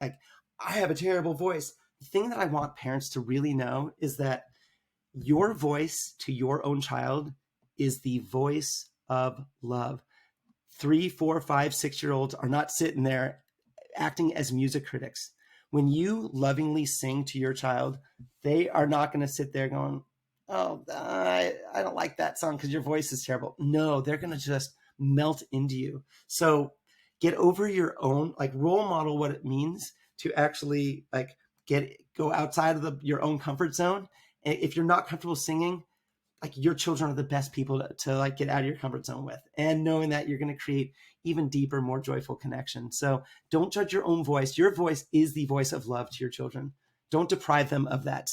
like, I have a terrible voice. The thing that I want parents to really know is that your voice to your own child is the voice of love. 3, 4, 5, 6 year olds are not sitting there acting as music critics. When you lovingly sing to your child, they are not going to sit there going, oh, I don't like that song because your voice is terrible. No, they're going to just melt into you. So get over your own, like, role model what it means to actually like go outside of your own comfort zone. And if you're not comfortable singing, like, your children are the best people to like get out of your comfort zone with, and knowing that you're going to create even deeper, more joyful connection. So don't judge your own voice. Your voice is the voice of love to your children. Don't deprive them of that.